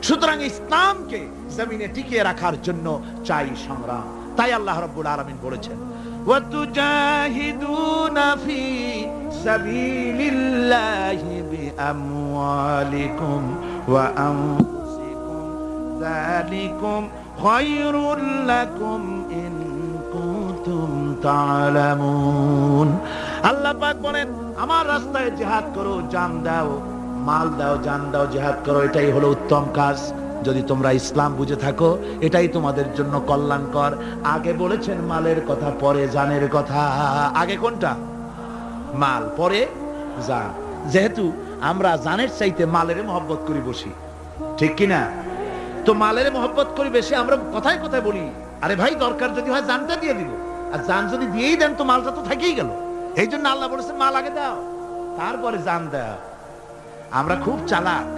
সুতরাং ইসলামকে জমিনে টিকিয়ে রাখার জন্য চাই সংগ্রাম। তাই আল্লাহ রাব্বুল আলামিন বলেছেন, ওয়াতুজাহিদুনা ফি সাবিলিল্লাহি বিআমওয়ালিকুম ওয়া আনফুসিকুম যালিকুম খায়রুল লাকুম ইন কুনতুম তা'লামুন। আল্লাহ পাক বলেন, আমার রাস্তায় জিহাদ করো, জান দাও, মাল দাও, জান দাও, জিহাদ করো। এটাই হলো উত্তম কাজ। যদি তোমরা ইসলাম বুঝে থাকো, এটাই তোমাদের জন্য কল্যাণকর। আগে বলেছেন মালের কথা, পরে জানের কথা। আগে কোনটা? মাল, পরে জান। যেহেতু আমরা জানের চাইতে মালের মহব্বত করি বসি, ঠিক কিনা? তো মালের মহব্বত করি বেশি। আমরা কথায় কথায় বলি, আরে ভাই দরকার যদি হয় জানটা দিয়ে দিব। আর জান যদি দিয়েই দেন তো মালটা তো থেকেই গেল। এই জন্য আল্লাহ বলেছেন মাল আগে দাও, তারপরে জান দাও। আমরা খুব চালাক,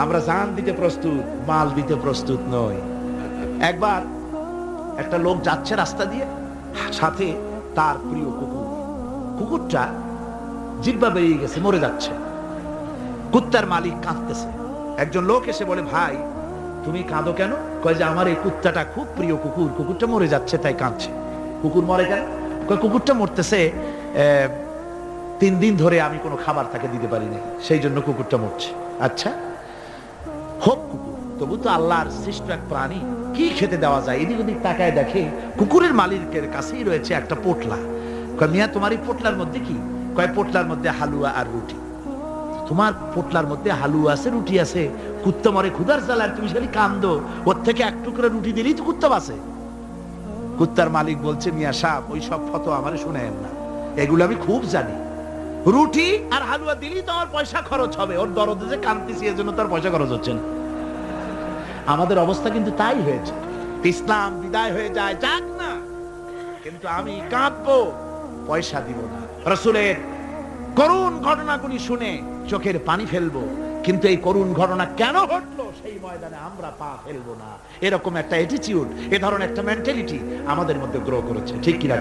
আমরা জান দিতে প্রস্তুত, মাল দিতে প্রস্তুত নই। একবার একটা লোক যাচ্ছে রাস্তা দিয়ে, সাথে তার প্রিয় কুকুর। কুকুরটা জিহ্বা বেরিয়ে গেছে, মরে যাচ্ছে। কুত্তার মালিক কাঁদতেছে। একজন লোক এসে বলে, ভাই তুমি কাঁদো কেন? কয় যে আমার এই কুত্তাটা খুব প্রিয় কুকুর, কুকুরটা মরে যাচ্ছে তাই কাঁদছে। কুকুর মরে কেন? কয় কুকুরটা মরতেছে 3 দিন ধরে আমি কোনো খাবার তাকে দিতে পারি না, সেই জন্য কুকুরটা মরছে। আচ্ছা হোক কুকুর, তবু তো আল্লাহর সৃষ্ট এক প্রাণী, কি খেতে দেওয়া যায়? এদিক ওদিক তাকায় দেখে কুকুরের মালিকের কাছেই রয়েছে একটা পোটলা। কয় মিয়া তোমার এই পোটলার মধ্যে কি? কয় পোটলার মধ্যে হালুয়া আর রুটি। তোমার পোটলার মধ্যে হালুয়া আছে, রুটি আছে, কুত্তা মরে ক্ষুধার জ্বালায়, তুমি খালি কান্দো, ওর থেকে এক টুকরা রুটি দিলেই তো কুত্তা বাঁচে। কুত্তার মালিক বলছে, মিয়া সাহেব ওই সব ফতোয়া আমারে শুনেন না, এগুলো আমি খুব জানি। রুটি আর হালুয়া দিলেই তো আমার পয়সা খরচ হবে, ওর দরদে যে কাঁদতেছি এর জন্য তার পয়সা খরচ হচ্ছে না। আমাদের অবস্থা কিন্তু তাই হয়েছে। ইসলাম বিদায় হয়ে যায়, যাক না, কিন্তু আমি কাঁদবো, পয়সা দিব না। রাসূলের করুণ ঘটনাগুলি শুনে চোখের পানি ফেলবো, কিন্তু এই করুণ ঘটনা কেন ঘটলো সেই ময়দানে আমরা পা ফেলবো না। এরকম একটা অ্যাটিটিউড, এ ধরনের একটা মেন্টালিটি আমাদের মধ্যে গ্রো করেছে, ঠিক কি না?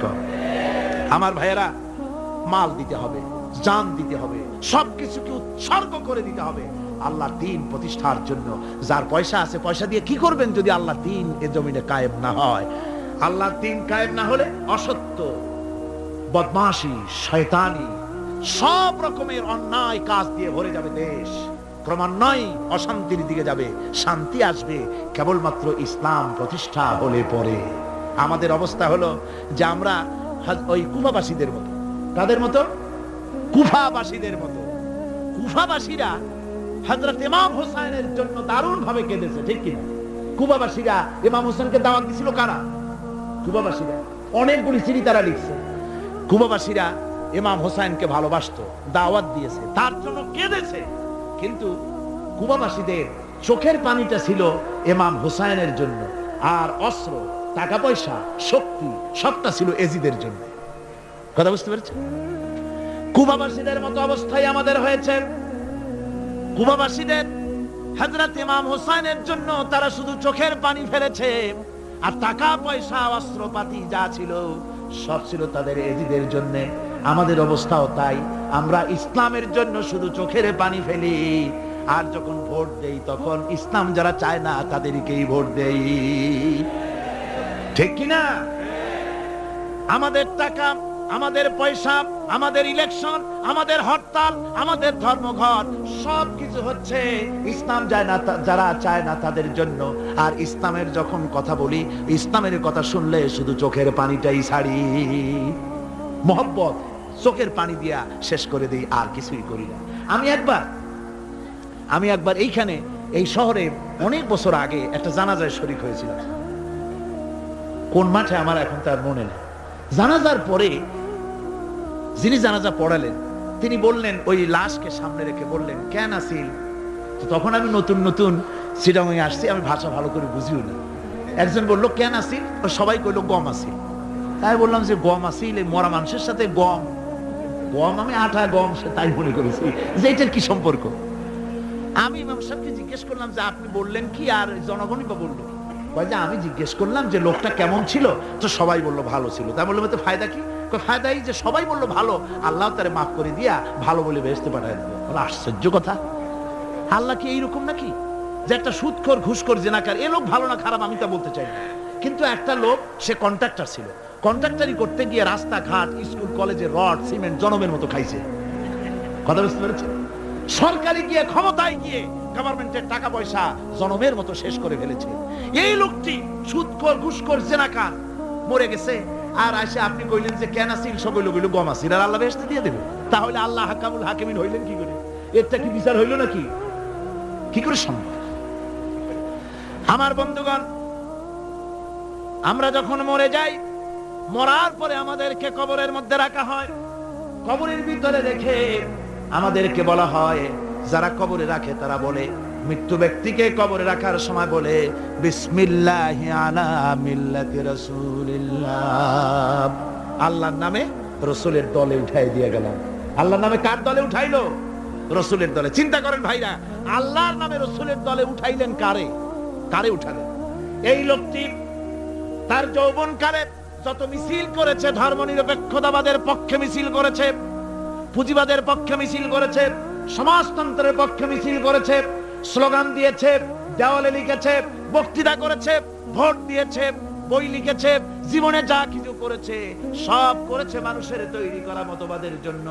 আমার ভাইয়েরা, মাল দিতে হবে, জান দিতে হবে, সবকিছুকে উৎসর্গ করে দিতে হবে আল্লাহর দ্বীন প্রতিষ্ঠার জন্য। যার পয়সা আছে, পয়সা দিয়ে কি করবেন যদি আল্লাহর দ্বীন এ জমিনে কায়েম না হয়? আল্লাহর দ্বীন কায়েম না হলে অসত্য, বদমাশি, শয়তানি, সব রকমের অন্যায় কাজ দিয়ে ভরে যাবে দেশ। ক্রমান্বয়ে অশান্তির দিকে যাবে, শান্তি আসবে কেবলমাত্র ইসলাম প্রতিষ্ঠা হলে পরে। আমাদের অবস্থা হলো যে আমরা ওই কুফাবাসীদের মতো। তাদের মতো? কুফাবাসীদের মতো। কুফাবাসীরা হযরত ইমাম হোসেনের জন্য দারুণ ভাবে কেঁদেছে, ঠিক কিনা? কুফাবাসীরা ইমাম হোসেনকে দাওয়াত দিছিল কারা? কুফাবাসীরা। অনেকগুলি চিঠি তারা লিখছে। কুফাবাসীরা ইমাম হোসেনকে ভালোবাসতো, দাওয়াত দিয়েছে, তার জন্য কেঁদেছে। কিন্তু কুফাবাসীদের চোখের পানিটা ছিল ইমাম হোসেনের জন্য, আর অস্ত্র, টাকা পয়সা, শক্তি সবটা ছিল এজিদের জন্য। কথা বুঝতে পেরেছেন? কুফাবাসীদের মতো অবস্থায় আমাদের হয়েছে। কুফাবাসীদের হযরত ইমাম হোসেনের জন্য তারা শুধু চোখের পানি ফেলেছে, আর টাকা পয়সা, অস্ত্রপাতি যা ছিল সব ছিল তাদের এজিদের জন্য। আমাদের অবস্থাও তাই। আমরা ইসলামের জন্য শুধু চোখের পানি ফেলি, আর যখন ভোট দেই তখন ইসলাম যারা চায় না তাদেরকেই ভোট দেই, ঠিক কিনা? আমাদের টাকা, আমাদের পয়সা, আমাদের ইলেকশন, আমাদের হরতাল, আমাদের ধর্মঘট সবকিছু হচ্ছে ইসলাম যায় না, যারা চায় না তাদের জন্য। আর ইসলামের যখন কথা বলি, ইসলামের কথা শুনলে শুধু চোখের পানিটাই ছাড়ি। মোহব্বত, চোখের পানি দিয়া শেষ করে দিই, আর কিছুই করি না। আমি একবার এইখানে এই শহরে অনেক বছর আগে একটা জানাজায় শরীক হয়েছিলাম। কোন মাঠে আমার এখন তার মনে নেই। জানাজার পরে যিনি জানাজা পড়ালেন তিনি বললেন, ওই লাশকে সামনে রেখে বললেন, কেন আসিল? তখন আমি নতুন চিটাগাং আসছি, আমি ভাষা ভালো করে বুঝিও না। একজন বললো কেন আসিল? সবাই কইলো গম আসিল। তাই বললাম যে গম আসিল, এই মরা মানুষের সাথে গম আমি আটা গম সে তাই মনে করেছি যে এটার কি সম্পর্ক। আমি ইমাম সাহেবকে জিজ্ঞেস করলাম যে আপনি বললেন কি, আর জনগণই বা বললো? যে আমি জিজ্ঞেস করলাম যে লোকটা কেমন ছিল, তো সবাই বললো ভালো ছিল। তাই বললাম তো ফায়দা কি? ফায়দা এই যে সবাই বললো ভালো, আল্লাহ তারে মাফ করে দিয়া ভালো বলে বেহেশতে পাঠায় দেবে। আশ্চর্য কথা, আল্লাহ কি এইরকম নাকি যে একটা সুদখোর, ঘুষখোর, জেনাকার এ লোক ভালো না খারাপ আমি তা বলতে চাই না, কিন্তু একটা লোক সে কন্ট্রাক্টর ছিল, কন্ট্রাক্টরি করতে গিয়ে রাস্তাঘাট, স্কুল কলেজে রড সিমেন্ট জনমের মতো খাইছে। কথা বুঝতে পেরেছে? সরকারি গিয়ে, ক্ষমতায় গিয়ে গভর্নমেন্টের টাকা পয়সা জনমের মতো শেষ করে ফেলেছে। এই লোকটি সুদখোর, ঘুষখোর, জেনাকার মরে গেছে, আর আসে আপনি কইলেন যে কেন আসিল? সকল লোক গম আসিল, আর আল্লাহ বেহেশতে দিয়ে দেবে। তাহলে আল্লাহ হাকামুল হাকিমিন হইলেন কি করে? এটা কি বিচার হইল নাকি? কি করে সম্ভব? আমার বন্ধুগণ, আমরা যখন মরে যাই, মরার পরে আমাদেরকে কবরের মধ্যে রাখা হয়। কবরের ভিতরে রেখে আমাদেরকে বলা হয়, যারা কবরে রাখে তারা বলে, মৃত্যু ব্যক্তিকে কবরে রাখার সময় বলে, বিসমিল্লাহি আলা মিল্লাতি রাসূলিল্লাহ, আল্লাহর নামে রসুলের দলে উঠাই দিয়ে গেলাম। আল্লাহর নামে কার দলে উঠাইলো? রসুলের দলে। চিন্তা করেন ভাইরা, আল্লাহর নামে রসুলের দলে উঠাইলেন কারে উঠালেন? এই লোকটি তার যৌবনকালে যত মিছিল করেছে, ধর্মনিরপেক্ষতাবাদের পক্ষে মিছিল করেছে, পুঁজিবাদের পক্ষে মিছিল করেছে, সমাজতন্ত্রের পক্ষে মিছিল করেছে, স্লোগান দিয়েছে, দেওয়ালে লিখেছে, বক্তৃতা করেছে, ভোট দিয়েছে, বই লিখেছে, জীবনে যা কিছু করেছে সব করেছে মানুষের তৈরি করা মতবাদের জন্য।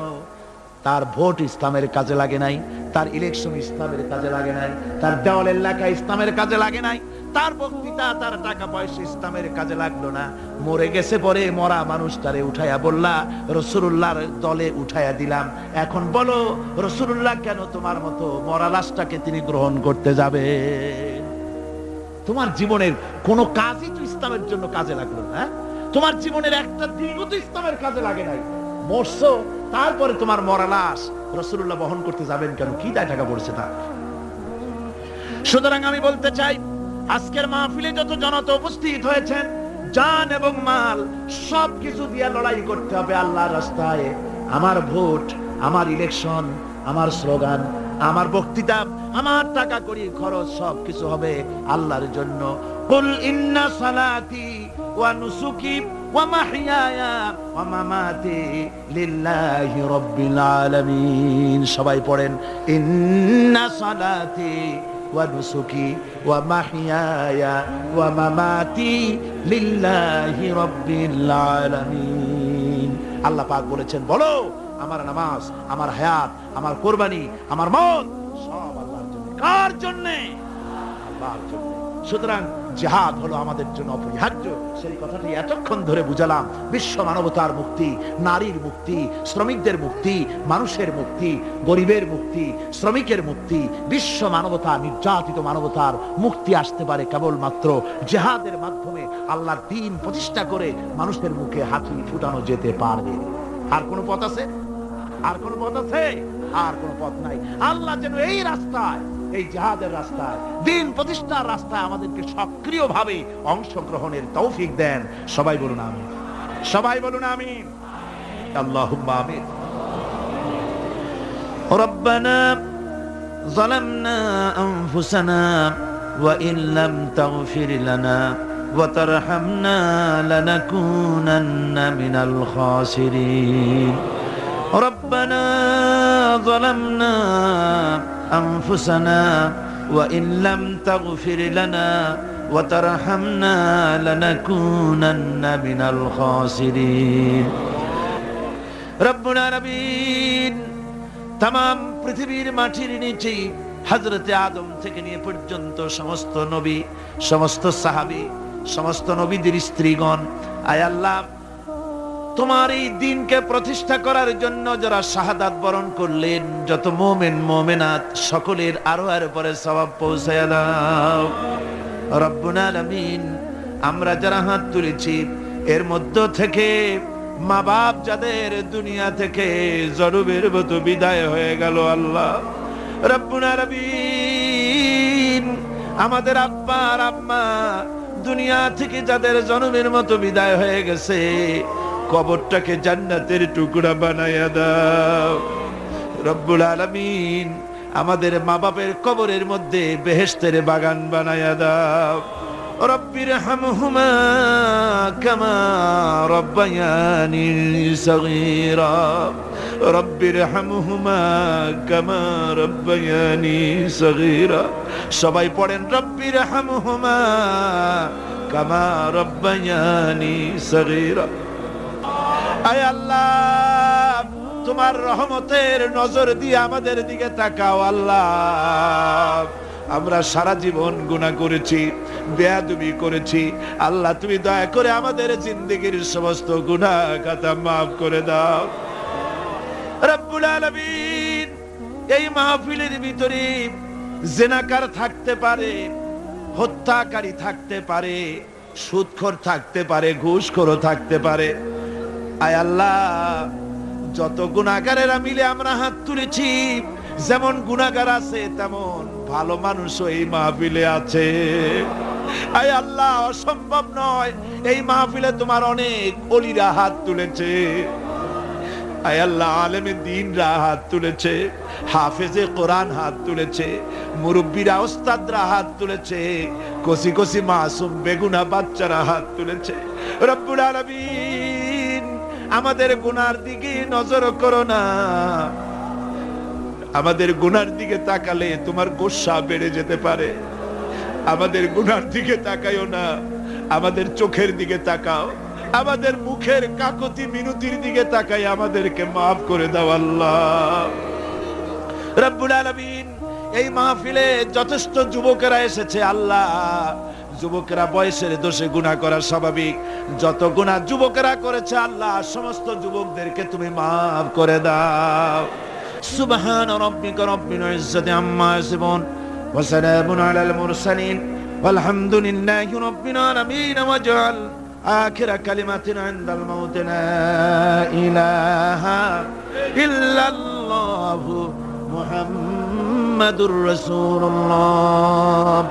তার ভোট ইসলামের কাজে লাগে নাই, তার ইলেকশন ইসলামের কাজে লাগে নাই, তার দেওয়ালের লেখা ইসলামের কাজে লাগে নাই, তার বক্তৃতা, তার টাকা পয়সা ইসলামের কাজে লাগলো না। মরে গেছে, পরে মরা মানুষটারে উঠাইয়া বললা রাসূলুল্লাহর দলে উঠাইয়া দিলাম। এখন বলো রাসূলুল্লাহ কেন তোমার মতো মরা লাশটাকে তিনি গ্রহণ করতে যাবে? তোমার জীবনের কোন কাজই তো ইসলামের জন্য কাজে লাগলো না। তোমার জীবনের একটা দিনও তো ইসলামের কাজে লাগে নাই। মরছো, তারপরে তোমার মরা লাশ রাসূলুল্লাহ বহন করতে যাবেন কেন? কি দায় টাকা পড়ছে তা? সুতরাং আমি বলতে চাই, আজকের মাহফিলে যত জনতা উপস্থিত হয়েছেন, জান এবং মাল সবকিছু দিয়ে লড়াই করতে হবে আল্লাহর রাস্তায়। আমার ভোট, আমার ইলেকশন, আমার স্লোগান, আমার বক্তৃতা, আমার টাকা করি খরচ সবকিছু হবে আল্লাহর জন্য। কুল ইন্না সালাতি ওয়া নুসুকি ওয়া মাহইয়ায়া ওয়া মামাতি লিল্লাহি রাব্বিল আলামিন। সবাই পড়েন, ইন্না সালাতি ওয়া নুসুকি ওয়া মাহইয়ায়া ওয়া মামাতি লিল্লাহি রাব্বিল আলামিন। আল্লাহ পাক বলেছেন, বলো আমার নামাজ, আমার হায়াত, আমার কুরবানি, আমার মত সব আল্লাহর জন্য। কার জন্য? আল্লাহর জন্য। সুতরাং জিহাদ হলো আমাদের জন্য অপরিহার্য। সেই কথাটি এতক্ষণ ধরে বুঝালাম। বিশ্ব মানবতার মুক্তি, নারীর মুক্তি, শ্রমিকদের মুক্তি, মানুষের মুক্তি, গরিবের মুক্তি, শ্রমিকের মুক্তি, বিশ্ব মানবতা, নির্যাতিত মানবতার মুক্তি আসতে পারে কেবলমাত্র জিহাদের মাধ্যমে। আল্লাহর দ্বীন প্রতিষ্ঠা করে মানুষের মুখে হাসি ফুটানো যেতে পারে। আর কোন পথ আছে? আর কোন পথ আছে? আর কোন পথ নাই। আল্লাহ যেন এই রাস্তায়, এই জিহাদের রাস্তায়, দ্বীন প্রতিষ্ঠার রাস্তায় আমাদেরকে সক্রিয়ভাবে অংশগ্রহণের তৌফিক দেন। সবাই বলুন আমিন। সবাই বলুন আমিন। আল্লাহুম্মা আমিন। রব্বানা যালামনা আনফুসানা ওয়া ইন লাম তাগফির লানা ওয়া তারহামনা লানাকুনান্না মিনাল খাসিরিন। ربنا ظلمنا أنفسنا وإن لم تغفر لنا وترحمنا لنكونن من الخاسرين ربنا نبيين तमाम পৃথিবীর মাটির নিচে হযরতে আদম থেকে নিয়ে পর্যন্ত সমস্ত নবী, সমস্ত সাহাবী, সমস্ত নবীদের স্ত্রীগণ, আয় আল্লাহ তোমার এই দ্বীনকে প্রতিষ্ঠা করার জন্য যারা শাহাদাত বরণ করলেন, যত মুমিন মুমিনাত সকলের আরো পরে সওয়াব পৌঁছায়া দাও রব্বুল আলামিন। আমরা যারা হাত তুলেছি এর মধ্য থেকে মা বাপ যাদের দুনিয়া থেকে জরুবের মতো বিদায় হয়ে গেল, আল্লাহ রব্বুল আলামিন, আমাদের আব্বা আর আম্মা দুনিয়া থেকে যাদের জন্মের মতো বিদায় হয়ে গেছে, কবরটাকে জান্নাতের টুকরা বানায়া দাও রব্বুল আলামিন। আমাদের মা বাপের কবরের মধ্যে বেহেশতের বাগান বানায়া দাও। রব্বির হামহুমা কামা রব্বায়ানি সগীরা, রব্বির হামহুমা কামা রব্বায়ানি সগীরা। সবাই পড়েন রব্বির হামহুমা কামা রব্বায়ানি সগীরা। আয় আল্লাহ, তোমার রহমতের নজর দিয়ে আমাদের দিকে তাকাও আল্লাহ। আমরা সারা জীবন গুনাহ করেছি, বেয়াদবি করেছি, আল্লাহ তুমি দয়া করে আমাদের জিন্দেগীর সমস্ত গুনাহ খাতা মাফ করে দাও রব্বুল আলামিন। এই মাহফিলের ভিতরে জিনাকার থাকতে পারে, হত্যাকারী থাকতে পারে, সুদখোর থাকতে পারে, ঘুষখোরও থাকতে পারে। আয় আল্লাহ, যত গুনাহগারেরা মিলে আমরা হাত তুলেছি, যেমন গুনাহগার আছে তেমন ভালো মানুষও এই মাহফিলে আছে। আয় আল্লাহ, অসম্ভব নয়, এই মাহফিলে তোমার অনেক ওলিরা হাত তুলেছে। আয় আল্লাহ, আলেমে দ্বীনরা হাত তুলেছে, হাফেজে কোরআন হাত তুলেছে, মুরব্বীরা ওস্তাদরা হাত তুলেছে, কচি কচি মাসুম বেগুনা বাচ্চারা হাত তুলেছে। রব্বুল আলামিন, আমাদের গুনার দিকে নজর করো না। আমাদের গুনার দিকে তাকালে তোমার গোসা বেড়ে যেতে পারে। আমাদের গুনার দিকে তাকাইও না, আমাদের চোখের দিকে তাকাও, আমাদের মুখের কাকতি মিনতির দিকে তাকাই আমাদেরকে মাফ করে দাও আল্লাহ রব্বুল আলামিন। এই মাহফিলে যথেষ্ট যুবকেরা এসেছে আল্লাহ, যুবকেরা বয়সের দোষে গুনাহ করা স্বাভাবিক, যত গুনাহ যুবকেরা করেছে আল্লাহ সমস্ত যুবকদেরকে তুমি মাফ করে দাও। সুবহান রাব্বিকা রাব্বিল ইজ্জাতি আম্মা ইয়াসিফুন ওয়া সালামুন আলাল মুরসালিন ওয়ালহামদুলিল্লাহি রাব্বিল আলামিন। ওয়াজআল আখিরা কালিমাতিনা ইনদাল মাউত লা ইলাহা ইল্লাল্লাহু মুহাম্মাদুর রাসূলুল্লাহ।